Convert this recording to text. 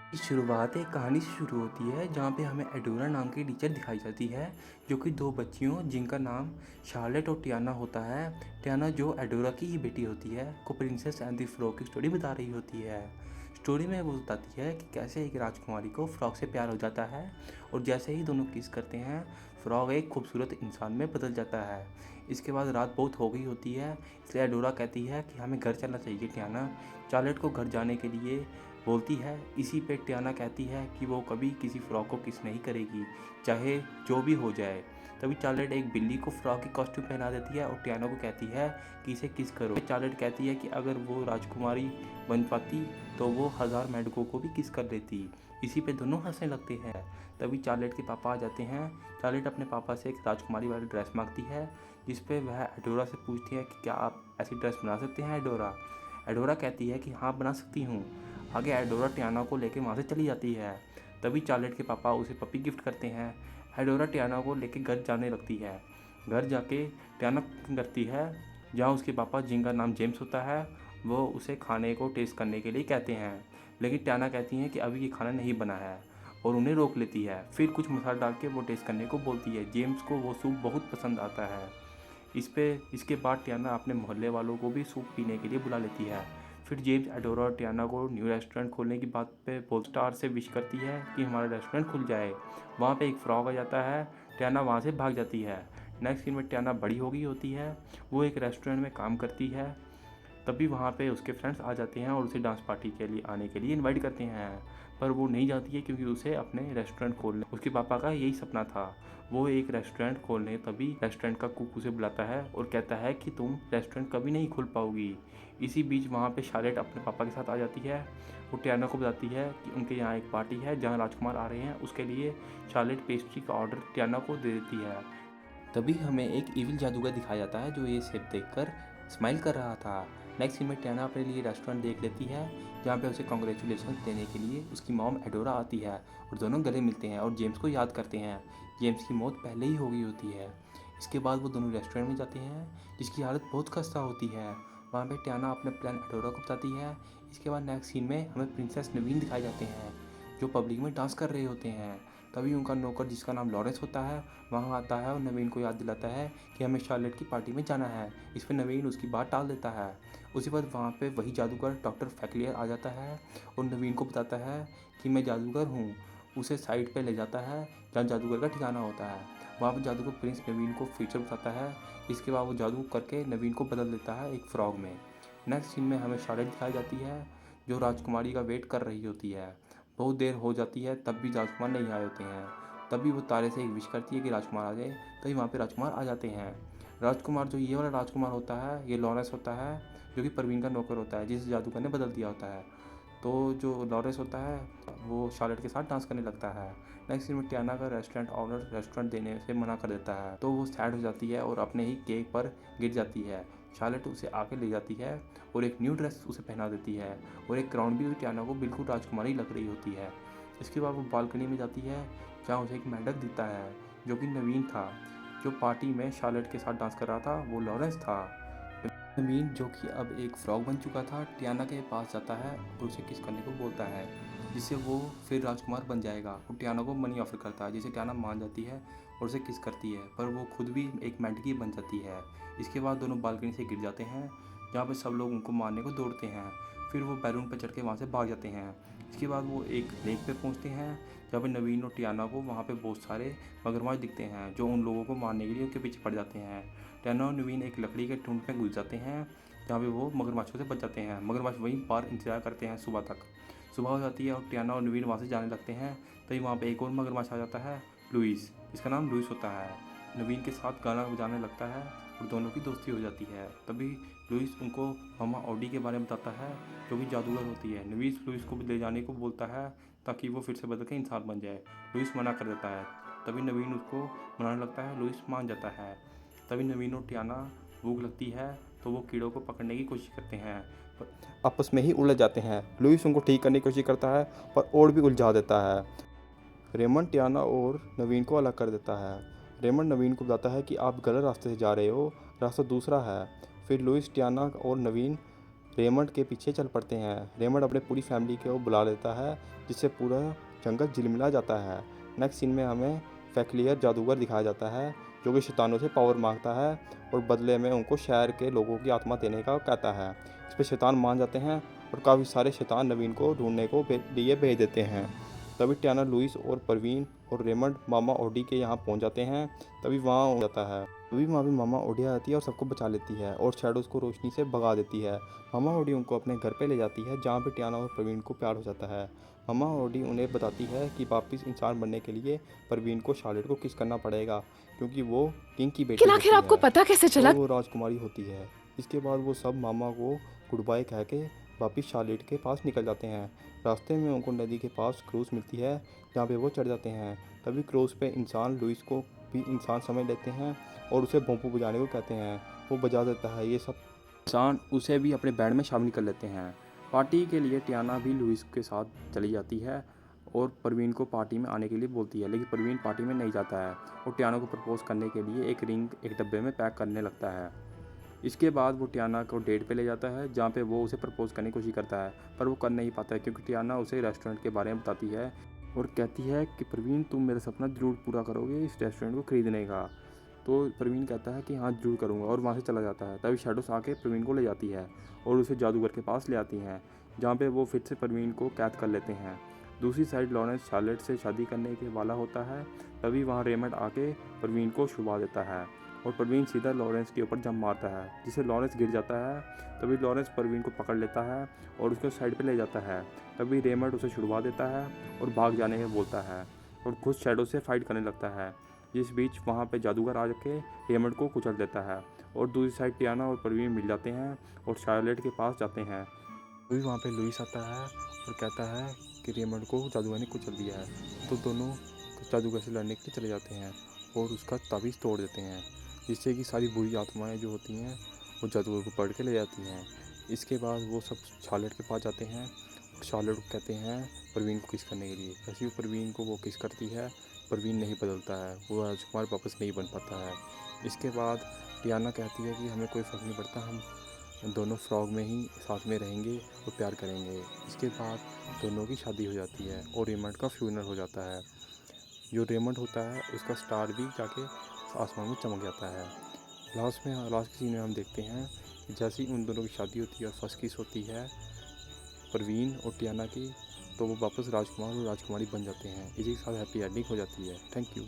की शुरुआत एक कहानी से शुरू होती है जहाँ पे हमें एडोरा नाम की टीचर दिखाई जाती है जो कि दो बच्चियों जिनका नाम शार्लेट और टियाना होता है। टियाना जो एडोरा की ही बेटी होती है को प्रिंसेस एंड द फ्रॉग की स्टोरी बता रही होती है। स्टोरी में वो बताती है कि कैसे एक राजकुमारी को फ्रॉग से प्यार हो जाता है और जैसे ही दोनों किस करते हैं फ्रॉग एक खूबसूरत इंसान में बदल जाता है। इसके बाद रात बहुत हो गई होती है, इसलिए एडोरा कहती है कि हमें घर चलना चाहिए। टियाना चार्लेट को घर जाने के लिए बोलती है। इसी पे टियाना कहती है कि वो कभी किसी फ्रॉग को किस नहीं करेगी, चाहे जो भी हो जाए। तभी चार्लेट एक बिल्ली को फ्रॉग की कॉस्ट्यूम पहना देती है और टियाना को कहती है कि इसे किस करो। चार्लेट कहती है कि अगर वो राजकुमारी बन पाती तो वो 1000 मेंढकों को भी किस कर देती। इसी पे दोनों हंसने लगते हैं। तभी चार्लेट के पापा आ जाते हैं। चार्लेट अपने पापा से एक राजकुमारी वाली ड्रेस मांगती है, जिस पे वह एडोरा से पूछती है कि क्या आप ऐसी ड्रेस बना सकते हैं एडोरा। एडोरा कहती है कि हाँ बना सकती हूँ। आगे एडोरा टियाना को लेकर वहाँ से चली जाती है। तभी चार्लेट के पापा उसे पपी गिफ्ट करते हैं। एडोरा टियाना को लेकर घर जाने लगती है। घर जाके टियाना करती है जहाँ उसके पापा जिनका नाम जेम्स होता है वो उसे खाने को टेस्ट करने के लिए कहते हैं, लेकिन टियाना कहती है कि अभी ये खाना नहीं बना है और उन्हें रोक लेती है। फिर कुछ मसाला डाल के वो टेस्ट करने को बोलती है। जेम्स को वो सूप बहुत पसंद आता है। इसके बाद टियाना अपने मोहल्ले वालों को भी सूप पीने के लिए बुला लेती है। फिर जेम्स एडोरा और टियाना को न्यू रेस्टोरेंट खोलने की बात पे पोलस्टार से विश करती है कि हमारा रेस्टोरेंट खुल जाए। वहाँ पे एक फ्रॉग आ जाता है। टियाना वहाँ से भाग जाती है। नेक्स्ट सीन में टियाना बड़ी हो गई होती है, वो एक रेस्टोरेंट में काम करती है। तभी वहाँ पे उसके फ्रेंड्स आ जाते हैं और उसे डांस पार्टी के लिए आने के लिए इनवाइट करते हैं, पर वो नहीं जाती है क्योंकि उसे अपने रेस्टोरेंट खोलने उसके पापा का यही सपना था। वो एक रेस्टोरेंट खोलने तभी रेस्टोरेंट का कुक उसे बुलाता है और कहता है कि तुम रेस्टोरेंट कभी नहीं खोल पाओगी। इसी बीच वहाँ पे शार्लेट अपने पापा के साथ आ जाती है। वो टियाना को बताती है कि उनके यहाँ एक पार्टी है जहाँ राजकुमार आ रहे हैं, उसके लिए शार्लेट पेस्ट्री का ऑर्डर टियाना को दे देती है। तभी हमें एक इविल जादूगर दिखाया जाता है जो ये सेब देखकर स्माइल कर रहा था। नेक्स्ट सीन में टियाना अपने लिए रेस्टोरेंट देख लेती है जहाँ पे उसे कॉन्ग्रेचुलेशन देने के लिए उसकी मॉम एडोरा आती है और दोनों गले मिलते हैं और जेम्स को याद करते हैं। जेम्स की मौत पहले ही हो गई होती है। इसके बाद वो दोनों रेस्टोरेंट में जाते हैं जिसकी हालत बहुत खस्ता होती है। वहाँ पे टियाना अपने प्लान एडोरा को बताती है। इसके बाद नेक्स्ट सीन में हमें प्रिंसेस नवीन दिखाए जाते हैं जो पब्लिक में डांस कर रहे होते हैं। तभी उनका नौकर जिसका नाम लॉरेंस होता है वहाँ आता है और नवीन को याद दिलाता है कि हमें शार्लेट की पार्टी में जाना है। इस पर नवीन उसकी बात टाल देता है। उसी वक्त वहाँ पे वही जादूगर डॉक्टर फैक्लियर आ जाता है और नवीन को बताता है कि मैं जादूगर हूँ। उसे साइड पे ले जाता है जहाँ जादूगर का ठिकाना होता है। वहाँ पर जादूगर प्रिंस नवीन को फ्यूचर बताता है। इसके बाद वो जादू करके नवीन को बदल देता है एक फ्रॉग में। नेक्स्ट सीन में हमें शार्लेट दिखाई जाती है जो राजकुमारी का वेट कर रही होती है। बहुत देर हो जाती है तब भी राजकुमार नहीं आए होते हैं। तभी वो तारे से एक विश करती है कि राजकुमार आ जाए। तभी वहाँ पे राजकुमार आ जाते हैं। राजकुमार जो ये वाला राजकुमार होता है ये लॉरेंस होता है जो कि परवीन का नौकर होता है जिसे जादूगर ने बदल दिया होता है। तो जो लॉरेंस होता है वो शार्लेट के साथ डांस करने लगता है। नेक्स्ट सीन में टियाना का रेस्टोरेंट ऑनर रेस्टोरेंट देने से मना कर देता है तो वो सैड हो जाती है और अपने ही केक पर गिर जाती है। शार्लेट उसे आके ले जाती है और एक न्यू ड्रेस उसे पहना देती है और एक क्राउन भी टियाना को बिल्कुल राजकुमारी लग रही होती है। इसके बाद वो बालकनी में जाती है जहाँ उसे एक मेंढक दिखता है जो कि नवीन था। जो पार्टी में शार्लेट के साथ डांस कर रहा था वो लॉरेंस था। नवीन जो कि अब एक फ्रॉग बन चुका था टियाना के पास जाता है और उसे किस करने को बोलता है जिससे वो फिर राजकुमार बन जाएगा। वो टियाना को मनी ऑफर करता है जिसे टियाना मान जाती है और उसे किस करती है, पर वो खुद भी एक मेंढकी बन जाती है। इसके बाद दोनों बालकनी से गिर जाते हैं जहाँ पे सब लोग उनको मारने को दौड़ते हैं। फिर वो बैलून पर चढ़ के वहाँ से भाग जाते हैं। इसके बाद वो एक लेक पे पहुँचते हैं जहाँ पे नवीन और टियाना को वहाँ पे बहुत सारे मगरमच्छ दिखते हैं जो उन लोगों को मारने के लिए उनके पीछे पड़ जाते हैं। टियाना और नवीन एक लकड़ी के ठुंड में घुस जाते हैं जहाँ पे वो मगरमच्छों से बच जाते हैं। मगरमच्छ वहीं पार इंतजार करते हैं सुबह तक। सुबह हो जाती है और टियाना और नवीन वहाँ से जाने लगते हैं। तभी वहाँ पे एक और मगरमच्छ आ जाता है, लुइस। इसका नाम लुइस होता है। नवीन के साथ गाना बजाने लगता है और दोनों की दोस्ती हो जाती है। तभी लुइस उनको मामा ऑडी के बारे में बताता है जो कि जादूगर होती है। नवीन लुइस को ले जाने को बोलता है ताकि वो फिर से बदल के इंसान बन जाए। लुइस मना कर देता है। तभी नवीन उसको मनाने लगता है, लुइस मान जाता है। तभी नवीन और टियाना भूख लगती है तो वो कीड़ों को पकड़ने की कोशिश करते हैं पर आपस में ही उलझ जाते हैं। लुइस उनको ठीक करने की कोशिश करता है पर और भी उलझा देता है। रेमंड टियाना और नवीन को अलग कर देता है। रेमंड नवीन को बताता है कि आप गलत रास्ते से जा रहे हो, रास्ता दूसरा है। फिर लुइस टियाना और नवीन रेमंड के पीछे चल पड़ते हैं। रेमंड अपने पूरी फैमिली को बुला लेता है, जिससे पूरा जंगल झिलमिला जाता है। नेक्स्ट सीन में हमें फैक्लियर जादूगर दिखाया जाता है, जो कि शैतानों से पावर मांगता है और बदले में उनको शहर के लोगों की आत्मा देने का कहता है। इस पर शैतान मान जाते हैं और काफ़ी सारे शैतान नवीन को ढूंढने को लिए भेज देते हैं। तभी टियाना, लुइस और परवीन और रेमंड मामा ओडी के यहाँ पहुँच जाते हैं। तभी वहाँ हो जाता है। तभी वहाँ भी मामा ओडी आती है और सबको बचा लेती है और शैडोज़ को रोशनी से भगा देती है। मामा ओडी उनको अपने घर पे ले जाती है, जहाँ पे टियाना और परवीन को प्यार हो जाता है। मामा ओडी उन्हें बताती है कि वापिस इंसान बनने के लिए परवीन को शार्लेट को किस करना पड़ेगा, क्योंकि वो किंग की बेटी लेकिन आखिर होती आपको है पता कैसे चला? और वो राजकुमारी होती है। इसके बाद वो सब मामा को गुड बाय कह के वापिस शार्लेट के पास निकल जाते हैं। रास्ते में उनको नदी के पास क्रूज मिलती है, जहाँ पे वो चढ़ जाते हैं। तभी क्रूज पे इंसान लुइस को भी इंसान समझ लेते हैं और उसे भोंपू बजाने को कहते हैं। वो बजा देता है। ये सब इंसान उसे भी अपने बैंड में शामिल कर लेते हैं। पार्टी के लिए टियाना भी लुइस के साथ चली जाती है और परवीन को पार्टी में आने के लिए बोलती है, लेकिन परवीन पार्टी में नहीं जाता है और टियाना को प्रपोज करने के लिए एक रिंग एक डब्बे में पैक करने लगता है। इसके बाद वो टियाना को डेट पे ले जाता है, जहाँ पे वो उसे प्रपोज करने की कोशिश करता है, पर वो कर नहीं पाता है, क्योंकि टियाना उसे रेस्टोरेंट के बारे में बताती है और कहती है कि परवीन, तुम मेरा सपना ज़रूर पूरा करोगे इस रेस्टोरेंट को ख़रीदने का। तो परवीन कहता है कि हाँ ज़रूर करूँगा और वहाँ से चला जाता है। तभी शैडोस आके परवीन को ले जाती है और उसे जादूगर के पास ले आती हैं, जहाँ पे वो फिर से परवीन को कैद कर लेते हैं। दूसरी साइड लॉरेंस शार्लेट से शादी करने के वाला होता है। तभी वहाँ रेमंड आके परवीन को छुपा देता है और परवीन सीधा लॉरेंस के ऊपर जंप मारता है, जिससे लॉरेंस गिर जाता है। तभी लॉरेंस परवीन को पकड़ लेता है और उसको साइड पे ले जाता है। तभी रेमंड उसे छुड़वा देता है और भाग जाने के बोलता है और खुद शैडो से फाइट करने लगता है। जिस बीच वहाँ पे जादूगर आ के रेमंड को कुचल देता है और दूसरी साइड टियाना और परवीन मिल जाते हैं और शार्लेट के पास जाते हैं। तभी वहाँ पे लुइस आता है और कहता है कि रेमंड को जादूगर ने कुचल दिया है। तो दोनों जादूगर से लड़ने के लिए चले जाते हैं और उसका ताबीज़ तोड़ देते हैं, जिससे कि सारी बुरी आत्माएं जो होती हैं वो जादूगर को पकड़ के ले जाती हैं। इसके बाद वो सब शार्लेट के पास जाते हैं और शार्लेट को कहते हैं परवीन को किस करने के लिए। जैसे ही परवीन को वो किस करती है, परवीन नहीं बदलता है, वो राजकुमार वापस नहीं बन पाता है। इसके बाद टियाना कहती है कि हमें कोई फ़र्क नहीं पड़ता, हम दोनों फ्रॉग में ही साथ में रहेंगे और प्यार करेंगे। इसके बाद दोनों की शादी हो जाती है और रेमंड का फ्यूनरल हो जाता है। जो रेमंड होता है उसका स्टार भी जाके आसमान में चमक जाता है। लास्ट के सीन में हम देखते हैं कि जैसे ही उन दोनों की शादी होती है और फर्स्ट किस होती है परवीन और टियाना की, तो वो वापस राजकुमार और राजकुमारी बन जाते हैं। इसी के साथ हैप्पी एंडिंग हो जाती है। Thank you.